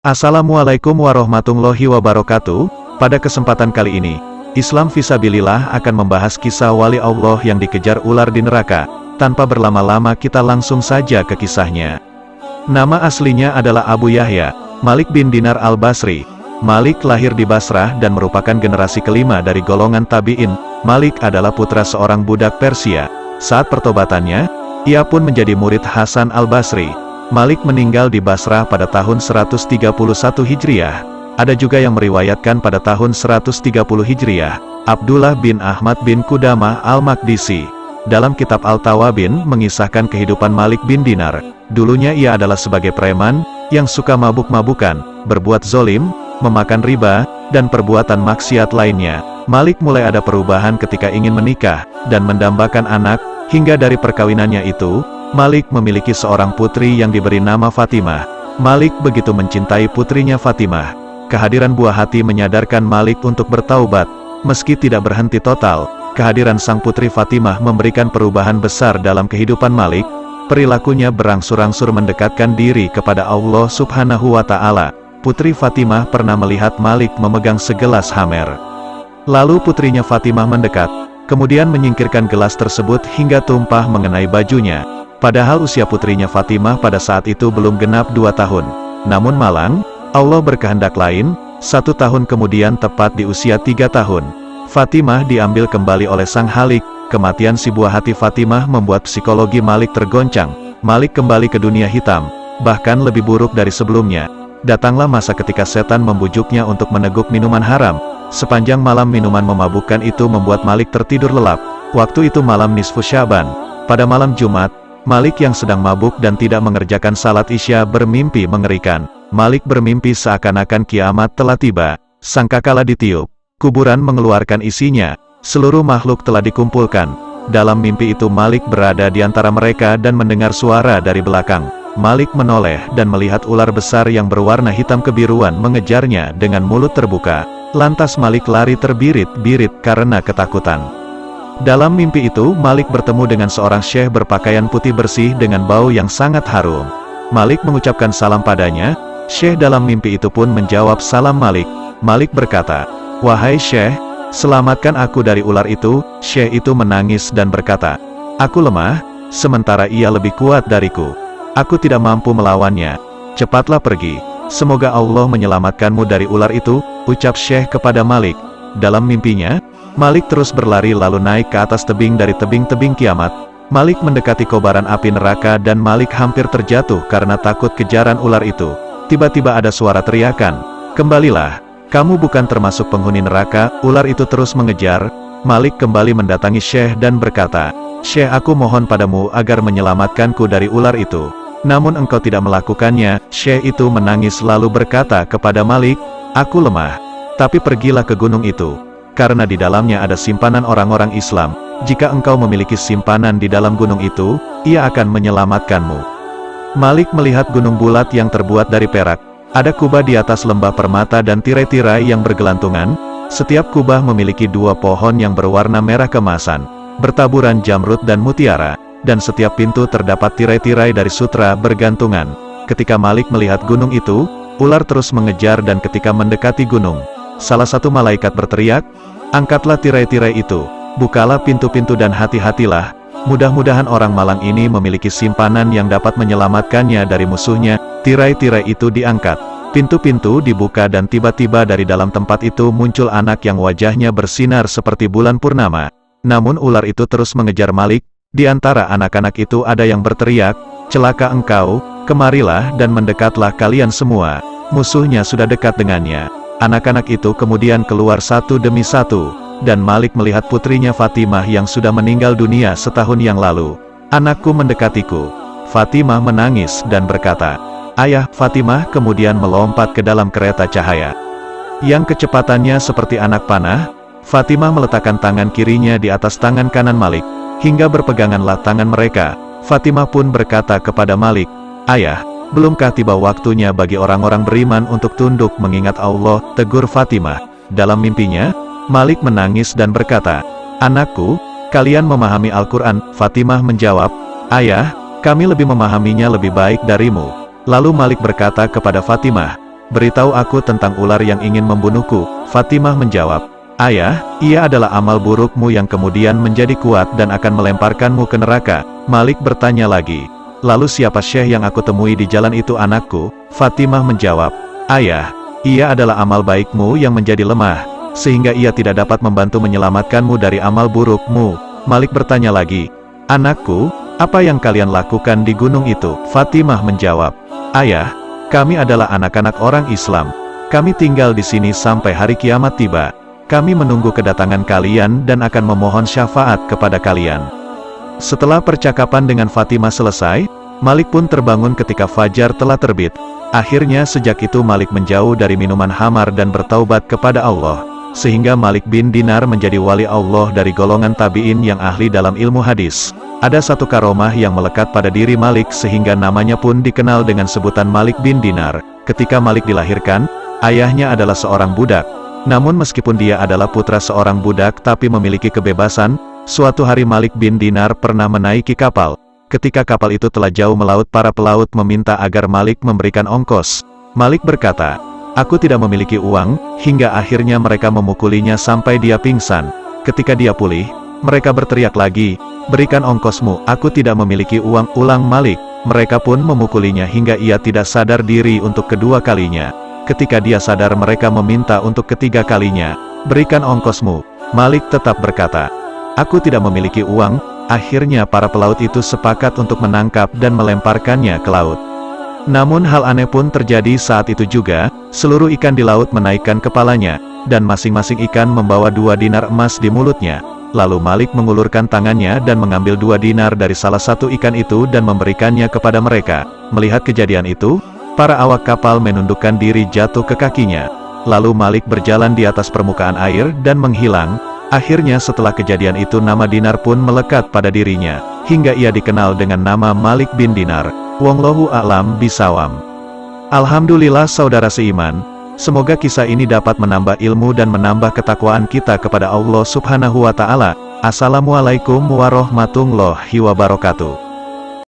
Assalamualaikum warahmatullahi wabarakatuh. Pada kesempatan kali ini, Islam Fisabilillah akan membahas kisah wali Allah yang dikejar ular di neraka. Tanpa berlama-lama kita langsung saja ke kisahnya. Nama aslinya adalah Abu Yahya, Malik bin Dinar al-Basri. Malik lahir di Basrah dan merupakan generasi kelima dari golongan tabi'in. Malik adalah putra seorang budak Persia. Saat pertobatannya, ia pun menjadi murid Hasan al-Basri. Malik meninggal di Basrah pada tahun 131 Hijriah. Ada juga yang meriwayatkan pada tahun 130 Hijriah. Abdullah bin Ahmad bin Qudamah al-Maqdisi dalam kitab Al-Tawabin mengisahkan kehidupan Malik bin Dinar. Dulunya ia adalah sebagai preman yang suka mabuk-mabukan, berbuat zolim, memakan riba, dan perbuatan maksiat lainnya. Malik mulai ada perubahan ketika ingin menikah dan mendambakan anak. Hingga dari perkawinannya itu, Malik memiliki seorang putri yang diberi nama Fatimah. Malik begitu mencintai putrinya Fatimah. Kehadiran buah hati menyadarkan Malik untuk bertaubat. Meski tidak berhenti total, kehadiran sang putri Fatimah memberikan perubahan besar dalam kehidupan Malik. Perilakunya berangsur-angsur mendekatkan diri kepada Allah Subhanahu wa Ta'ala. Putri Fatimah pernah melihat Malik memegang segelas khamr. Lalu putrinya Fatimah mendekat, kemudian menyingkirkan gelas tersebut hingga tumpah mengenai bajunya. Padahal usia putrinya Fatimah pada saat itu belum genap 2 tahun. Namun malang, Allah berkehendak lain. 1 tahun kemudian tepat di usia 3 tahun, Fatimah diambil kembali oleh sang Halik. Kematian si buah hati Fatimah membuat psikologi Malik tergoncang. Malik kembali ke dunia hitam, bahkan lebih buruk dari sebelumnya. Datanglah masa ketika setan membujuknya untuk meneguk minuman haram. Sepanjang malam minuman memabukkan itu membuat Malik tertidur lelap. Waktu itu malam nisfu Syaban. Pada malam Jumat, Malik yang sedang mabuk dan tidak mengerjakan salat Isya bermimpi mengerikan. Malik bermimpi seakan-akan kiamat telah tiba. Sangkakala ditiup, kuburan mengeluarkan isinya. Seluruh makhluk telah dikumpulkan. Dalam mimpi itu Malik berada di antara mereka dan mendengar suara dari belakang. Malik menoleh dan melihat ular besar yang berwarna hitam kebiruan mengejarnya dengan mulut terbuka. Lantas Malik lari terbirit-birit karena ketakutan. Dalam mimpi itu, Malik bertemu dengan seorang syekh berpakaian putih bersih dengan bau yang sangat harum. Malik mengucapkan salam padanya. Syekh dalam mimpi itu pun menjawab salam Malik. Malik berkata, "Wahai syekh, selamatkan aku dari ular itu." Syekh itu menangis dan berkata, "Aku lemah, sementara ia lebih kuat dariku. Aku tidak mampu melawannya. Cepatlah pergi. Semoga Allah menyelamatkanmu dari ular itu," ucap syekh kepada Malik. Dalam mimpinya, Malik terus berlari lalu naik ke atas tebing dari tebing-tebing kiamat. Malik mendekati kobaran api neraka dan Malik hampir terjatuh karena takut kejaran ular itu. Tiba-tiba ada suara teriakan, "Kembalilah, kamu bukan termasuk penghuni neraka." Ular itu terus mengejar. Malik kembali mendatangi syekh dan berkata, "Syekh, aku mohon padamu agar menyelamatkanku dari ular itu. Namun engkau tidak melakukannya." Syekh itu menangis lalu berkata kepada Malik, "Aku lemah, tapi pergilah ke gunung itu. Karena di dalamnya ada simpanan orang-orang Islam. Jika engkau memiliki simpanan di dalam gunung itu, ia akan menyelamatkanmu." Malik melihat gunung bulat yang terbuat dari perak. Ada kubah di atas lembah permata dan tirai-tirai yang bergelantungan. Setiap kubah memiliki 2 pohon yang berwarna merah kemasan, bertaburan jamrud dan mutiara, dan setiap pintu terdapat tirai-tirai dari sutra bergantungan. Ketika Malik melihat gunung itu, ular terus mengejar dan ketika mendekati gunung, salah satu malaikat berteriak, "Angkatlah tirai-tirai itu, bukalah pintu-pintu dan hati-hatilah. Mudah-mudahan orang malang ini memiliki simpanan yang dapat menyelamatkannya dari musuhnya." Tirai-tirai itu diangkat, pintu-pintu dibuka dan tiba-tiba dari dalam tempat itu muncul anak yang wajahnya bersinar seperti bulan purnama. Namun ular itu terus mengejar Malik. Di antara anak-anak itu ada yang berteriak, "Celaka engkau, kemarilah dan mendekatlah kalian semua. Musuhnya sudah dekat dengannya." Anak-anak itu kemudian keluar satu demi satu, dan Malik melihat putrinya Fatimah yang sudah meninggal dunia setahun yang lalu. "Anakku mendekatiku." Fatimah menangis dan berkata, "Ayah." Fatimah kemudian melompat ke dalam kereta cahaya yang kecepatannya seperti anak panah. Fatimah meletakkan tangan kirinya di atas tangan kanan Malik, hingga berpeganganlah tangan mereka. Fatimah pun berkata kepada Malik, "Ayah, belumkah tiba waktunya bagi orang-orang beriman untuk tunduk mengingat Allah?" tegur Fatimah. Dalam mimpinya, Malik menangis dan berkata, "Anakku, kalian memahami Al-Quran?" Fatimah menjawab, "Ayah, kami lebih memahaminya lebih baik darimu." Lalu Malik berkata kepada Fatimah, beritahu aku tentang ular yang ingin membunuhku." Fatimah menjawab, "Ayah, ia adalah amal burukmu yang kemudian menjadi kuat dan akan melemparkanmu ke neraka." Malik bertanya lagi, "Lalu siapa syekh yang aku temui di jalan itu anakku?" Fatimah menjawab, "Ayah, ia adalah amal baikmu yang menjadi lemah, sehingga ia tidak dapat membantu menyelamatkanmu dari amal burukmu." Malik bertanya lagi, "Anakku, apa yang kalian lakukan di gunung itu?" Fatimah menjawab, "Ayah, kami adalah anak-anak orang Islam. Kami tinggal di sini sampai hari kiamat tiba. Kami menunggu kedatangan kalian dan akan memohon syafaat kepada kalian." Setelah percakapan dengan Fatimah selesai, Malik pun terbangun ketika fajar telah terbit. Akhirnya sejak itu Malik menjauh dari minuman khamar dan bertaubat kepada Allah, sehingga Malik bin Dinar menjadi wali Allah dari golongan tabi'in yang ahli dalam ilmu hadis. Ada satu karomah yang melekat pada diri Malik sehingga namanya pun dikenal dengan sebutan Malik bin Dinar. Ketika Malik dilahirkan, ayahnya adalah seorang budak. Namun meskipun dia adalah putra seorang budak tapi memiliki kebebasan, suatu hari Malik bin Dinar pernah menaiki kapal. Ketika kapal itu telah jauh melaut, para pelaut meminta agar Malik memberikan ongkos. Malik berkata, "Aku tidak memiliki uang," hingga akhirnya mereka memukulinya sampai dia pingsan. Ketika dia pulih, mereka berteriak lagi, "Berikan ongkosmu, aku tidak memiliki uang," ulang Malik. Mereka pun memukulinya hingga ia tidak sadar diri untuk kedua kalinya. Ketika dia sadar, mereka meminta untuk ketiga kalinya, "Berikan ongkosmu." Malik tetap berkata, "Aku tidak memiliki uang." Akhirnya para pelaut itu sepakat untuk menangkap dan melemparkannya ke laut. Namun hal aneh pun terjadi saat itu juga. Seluruh ikan di laut menaikkan kepalanya, dan masing-masing ikan membawa 2 dinar emas di mulutnya. Lalu Malik mengulurkan tangannya dan mengambil 2 dinar dari salah satu ikan itu dan memberikannya kepada mereka. Melihat kejadian itu, para awak kapal menundukkan diri jatuh ke kakinya. Lalu Malik berjalan di atas permukaan air dan menghilang. Akhirnya setelah kejadian itu nama dinar pun melekat pada dirinya, hingga ia dikenal dengan nama Malik bin Dinar. Wallahu a'lam bishawab. Alhamdulillah saudara seiman, semoga kisah ini dapat menambah ilmu dan menambah ketakwaan kita kepada Allah Subhanahu wa Ta'ala. Assalamualaikum warahmatullahi wabarakatuh.